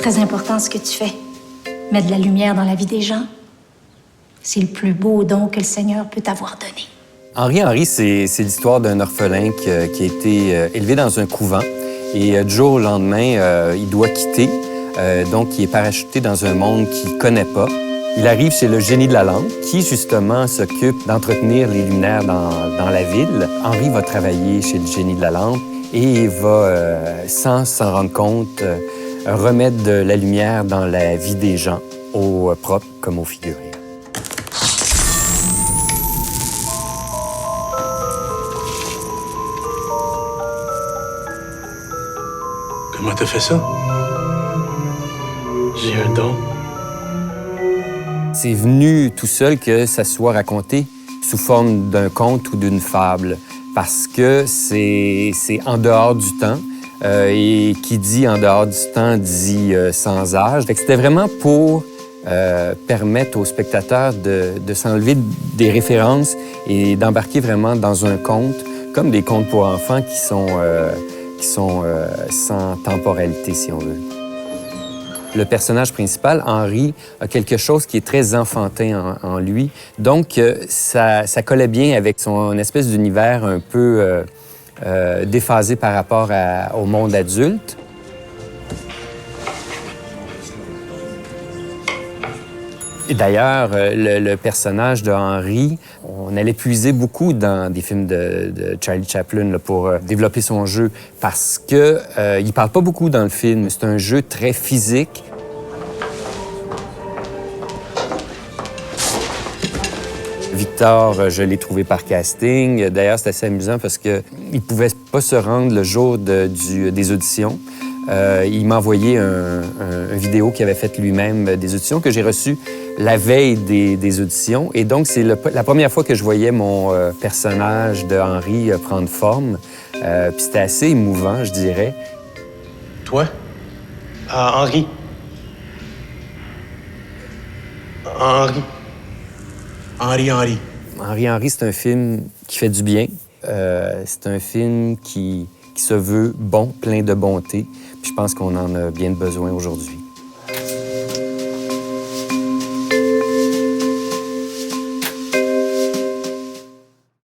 très important ce que tu fais. Mettre de la lumière dans la vie des gens, c'est le plus beau don que le Seigneur peut t'avoir donné. Henri, c'est l'histoire d'un orphelin qui a été élevé dans un couvent. Et du jour au lendemain, il doit quitter. Donc, il est parachuté dans un monde qu'il ne connaît pas. Il arrive chez le génie de la lampe, qui, justement, s'occupe d'entretenir les luminaires dans la ville. Henri va travailler chez le génie de la lampe et va, sans s'en rendre compte, remettre de la lumière dans la vie des gens, au propre comme au figuré. Comment t'as fait ça? J'ai un don. C'est venu tout seul que ça soit raconté sous forme d'un conte ou d'une fable, parce que c'est en dehors du temps, et qui dit en dehors du temps dit sans âge. Fait que c'était vraiment pour permettre aux spectateurs de s'enlever des références et d'embarquer vraiment dans un conte, comme des contes pour enfants qui sont sans temporalité, si on veut. Le personnage principal, Henri, a quelque chose qui est très enfantin en lui. Donc, ça collait bien avec son espèce d'univers un peu déphasé par rapport au monde adulte. Et d'ailleurs, le personnage de Henri, on allait puiser beaucoup dans des films de Charlie Chaplin là, pour développer son jeu parce que il parle pas beaucoup dans le film. C'est un jeu très physique. Victor, je l'ai trouvé par casting. D'ailleurs, c'est assez amusant parce qu'il ne pouvait pas se rendre le jour des auditions. Il m'a envoyé une vidéo qu'il avait faite lui-même des auditions que j'ai reçues la veille des auditions. Et donc, c'est la première fois que je voyais mon personnage de Henri prendre forme. Puis c'était assez émouvant, je dirais. Toi? Henri. Henri, c'est un film qui fait du bien. C'est un film qui se veut bon, plein de bonté. Puis je pense qu'on en a bien besoin aujourd'hui.